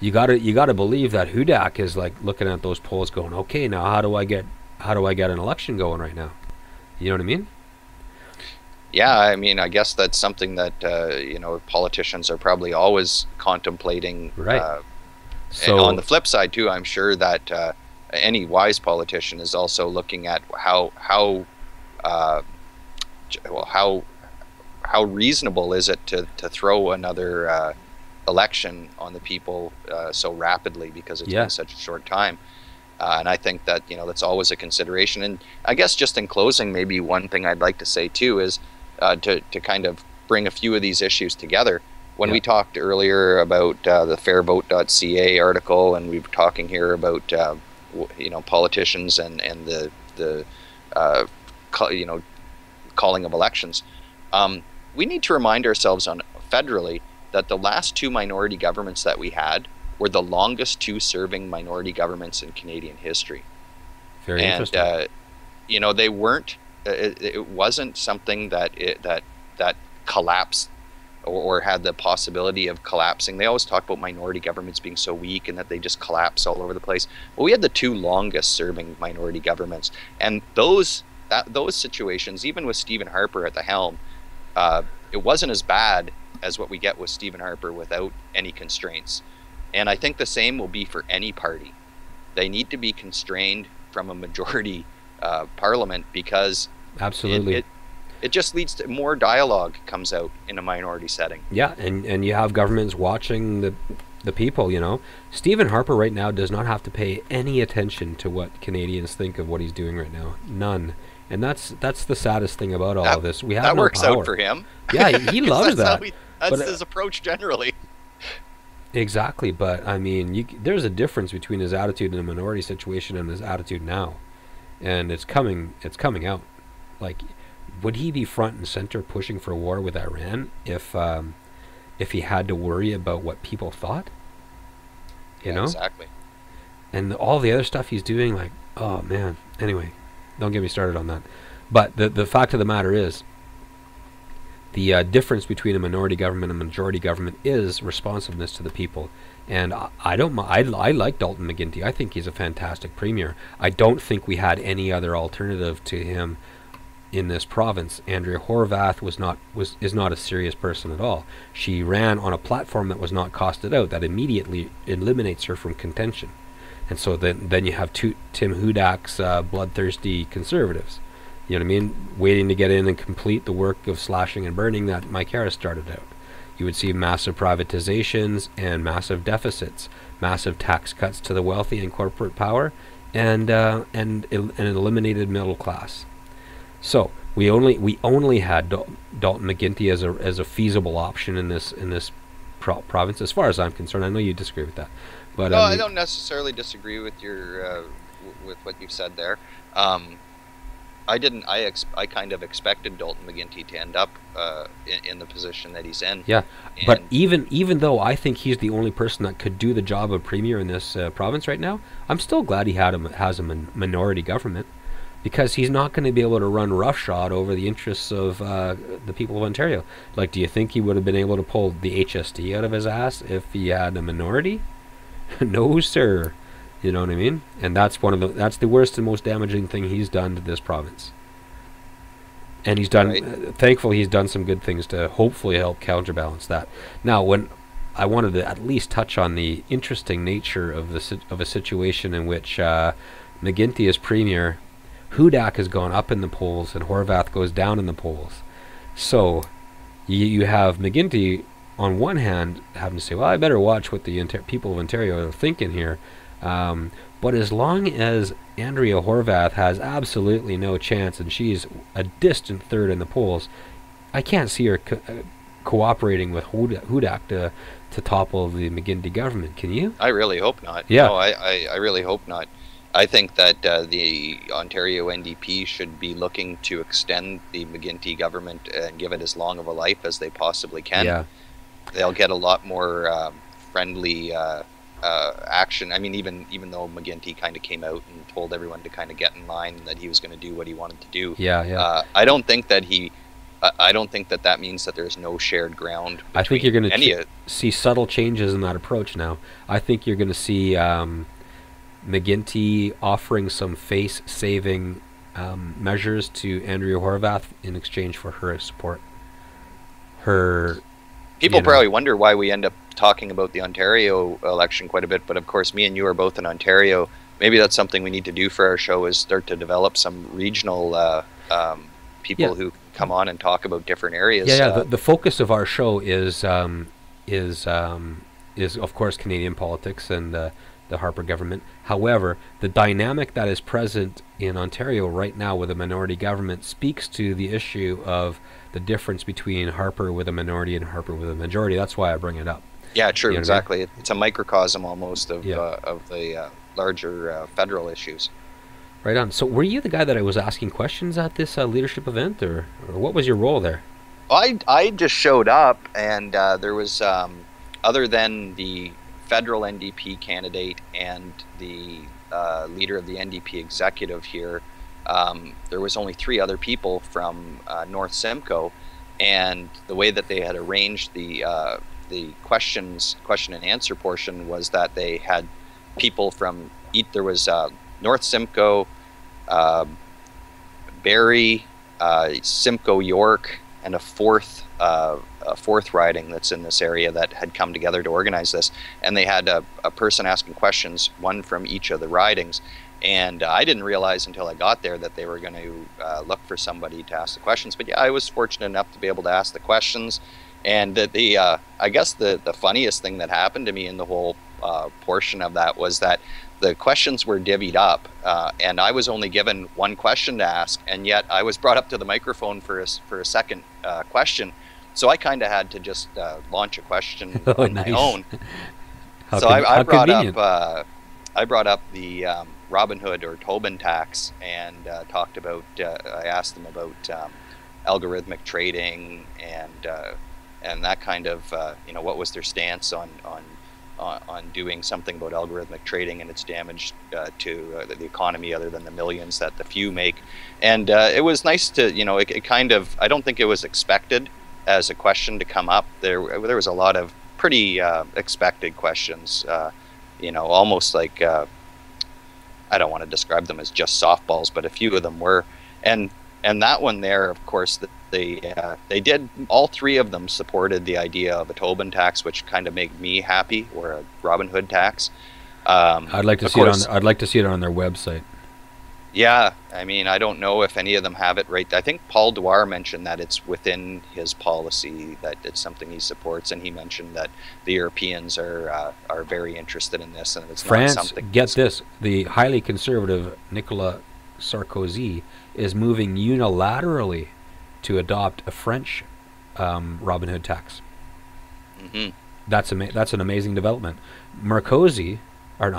you gotta believe that Hudak is like looking at those polls, going, okay, now how do I get an election going right now? You know what I mean? Yeah, I mean, I guess that's something that politicians are probably always contemplating. Right. And on So the flip side too, I'm sure that any wise politician is also looking at uh, how reasonable is it to throw another election on the people so rapidly, because it's yeah, been such a short time. And I think that that's always a consideration. And I guess just in closing, maybe one thing I'd like to say too is to kind of bring a few of these issues together. When yeah, we talked earlier about the fairvote.ca article, and we were talking here about politicians and the uh, calling of elections, we need to remind ourselves on federally that the last two minority governments that we had were the longest two serving minority governments in Canadian history. very And interesting. they weren't. It wasn't something that collapsed or had the possibility of collapsing. They always talk about minority governments being so weak and that they just collapse all over the place. Well, we had the two longest serving minority governments, and those situations, even with Stephen Harper at the helm, it wasn't as bad as what we get with Stephen Harper without any constraints. And I think the same will be for any party. They need to be constrained from a majority parliament, because it, Absolutely. it it just leads to more dialogue comes out in a minority setting. Yeah, and you have governments watching the people. Stephen Harper right now does not have to pay any attention to what Canadians think of what he's doing right now. None. And that's the saddest thing about all That of this. We have that no works out power. for him. Yeah, he 'Cause loves that's how that. that's But his approach generally. exactly. But I mean, there's a difference between his attitude in a minority situation and his attitude now, and it's coming. It's coming out. Like, would he be front and center pushing for war with Iran if he had to worry about what people thought? You Yeah, know, exactly. and all the other stuff he's doing, like, oh man. Anyway, don't get me started on that. But the fact of the matter is, the difference between a minority government and a majority government is responsiveness to the people. And I don't. I like Dalton McGuinty. I think he's a fantastic premier. I don't think we had any other alternative to him in this province. Andrea Horwath is not a serious person at all. She ran on a platform that was not costed out, that immediately eliminates her from contention. And so then you have Tim Hudak's bloodthirsty conservatives. You know what I mean? Waiting to get in and complete the work of slashing and burning that Mike Harris started out. You would see massive privatizations and massive deficits, massive tax cuts to the wealthy and corporate power, and an eliminated middle class. So we only had Dalton McGuinty as a feasible option in this province, as far as I'm concerned. I know you disagree with that, but No, I don't necessarily disagree with with what you've said there. I didn't. I kind of expected Dalton McGuinty to end up in the position that he's in. yeah. But And even though I think he's the only person that could do the job of premier in this province right now, I'm still glad he has a minority government, because he's not going to be able to run roughshod over the interests of the people of Ontario. Like, do you think he would have been able to pull the HST out of his ass if he had a minority? No, sir. You know what I mean? And that's the worst and most damaging thing he's done to this province. And he's done. right, Thankfully, he's done some good things to hopefully help counterbalance that. Now, when I wanted to at least touch on the interesting nature of a situation in which McGuinty is premier, Hudak has gone up in the polls and Horwath goes down in the polls. So you have McGuinty on one hand having to say, well, I better watch what the people of Ontario are thinking here. But as long as Andrea Horwath has absolutely no chance and she's a distant third in the polls, I can't see her cooperating with Hudak to topple the McGuinty government. Can you? I really hope not. Yeah. No, I really hope not. I think that the Ontario NDP should be looking to extend the McGuinty government and give it as long of a life as they possibly can. Yeah. They'll get a lot more friendly action. I mean, even though McGuinty kind of came out and told everyone to kind of get in line and that he was going to do what he wanted to do. Yeah. Yeah. I don't think that I don't think that means that there's no shared ground I think between you're going to see subtle changes in that approach now. I think you're going to see McGuinty offering some face-saving measures to Andrea Horwath in exchange for her support. People probably wonder why we end up talking about the Ontario election quite a bit, but of course me and you are both in Ontario. Maybe that's something we need to do for our show, is start to develop some regional people who come on and talk about different areas. The focus of our show is of course Canadian politics and the Harper government. However, the dynamic that is present in Ontario right now with a minority government speaks to the issue of the difference between Harper with a minority and Harper with a majority. That's why I bring it up. Yeah, true, you know exactly. I mean? It's a microcosm almost of the larger federal issues. Right on. So were you the guy that I was asking questions at this leadership event, or what was your role there? I just showed up, and there was, other than the federal NDP candidate and the leader of the NDP executive here, there was only 3 other people from North Simcoe, and the way that they had arranged the question and answer portion was that they had people from there was North Simcoe, Barrie, Simcoe York, and a fourth riding that's in this area that had come together to organize this, and they had a person asking questions, one from each of the ridings. And I didn't realize until I got there that they were going to look for somebody to ask the questions. But yeah, I was fortunate enough to be able to ask the questions. And I guess the funniest thing that happened to me in the whole portion of that was that the questions were divvied up, and I was only given one question to ask, and yet I was brought up to the microphone for a second question. So I kind of had to just launch a question on my own. So I brought up the Robin Hood or Tobin tax, and talked about. I asked them about algorithmic trading and that kind of what was their stance on doing something about algorithmic trading and its damage to the economy, other than the millions that the few make. And it was nice to it kind of, I don't think it was expected as a question to come up. There was a lot of pretty expected questions. Almost like. I don't want to describe them as just softballs, but a few of them were, and that one there, of course, they did, all 3 of them supported the idea of a Tobin tax, which kind of made me happy, or a Robin Hood tax. I'd like to see it on. I'd like to see it on their website. Yeah, I mean, I don't know if any of them have it right. I think Paul Dwyer mentioned that it's within his policy, that it's something he supports, and he mentioned that the Europeans are very interested in this, and it's France, not something. Get this: the highly conservative Nicolas Sarkozy is moving unilaterally to adopt a French Robin Hood tax. Mm-hmm. That's an amazing development. Sarkozy. Yeah.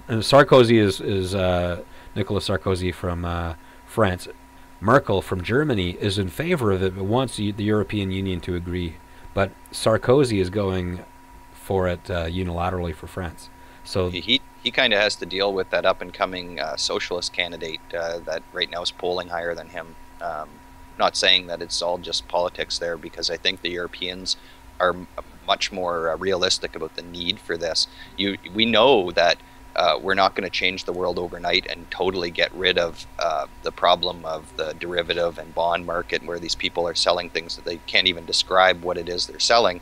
Sarkozy is Nicolas Sarkozy from France. Merkel from Germany is in favor of it, but wants the European Union to agree. But Sarkozy is going for it unilaterally for France. So he kind of has to deal with that up and coming socialist candidate that right now is polling higher than him. Not saying that it's all just politics there, because I think the Europeans are much more realistic about the need for this. We know that we're not going to change the world overnight and totally get rid of the problem of the derivative and bond market, where these people are selling things that they can't even describe what it is they're selling.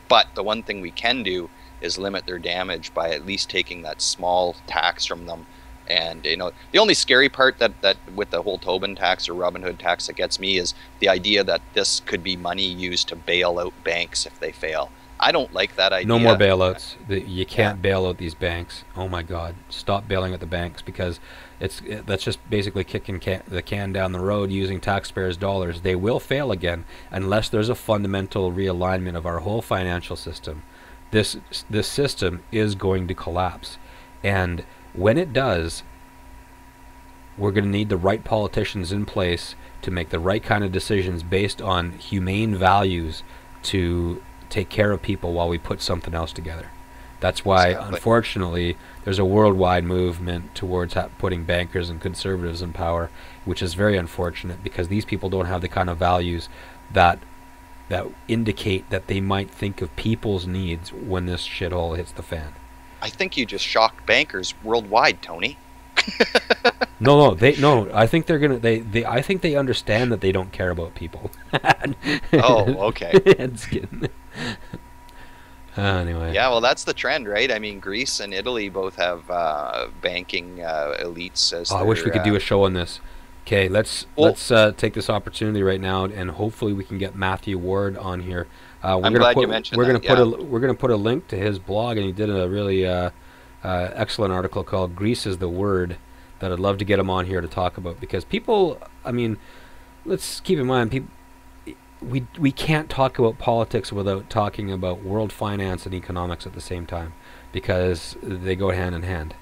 But the one thing we can do is limit their damage by at least taking that small tax from them. And the only scary part that with the whole Tobin tax or Robin Hood tax that gets me is the idea that this could be money used to bail out banks if they fail. I don't like that idea. No more bailouts. You can't bail out these banks. Oh my God! Stop bailing out the banks, because that's just basically kicking the can down the road using taxpayers' dollars. They will fail again unless there's a fundamental realignment of our whole financial system. This system is going to collapse, and when it does, we're going to need the right politicians in place to make the right kind of decisions based on humane values to take care of people while we put something else together. That's why, unfortunately, there's a worldwide movement towards putting bankers and conservatives in power, which is very unfortunate, because these people don't have the kind of values that that indicate that they might think of people's needs when this shithole hits the fan. I think you just shocked bankers worldwide, Tony. No, I think they're gonna. I think they understand that they don't care about people. Oh, okay. Just kidding. Anyway. Yeah, well, that's the trend, right? I mean, Greece and Italy both have banking elites as. I wish we could do a show on this. Okay, let's take this opportunity right now, and hopefully we can get Matthew Ward on here. I'm glad you mentioned that. We're gonna put a link to his blog, and he did a really excellent article called "Greece is the Word" that I'd love to get him on here to talk about, because people, I mean, let's keep in mind, we can't talk about politics without talking about world finance and economics at the same time, because they go hand in hand.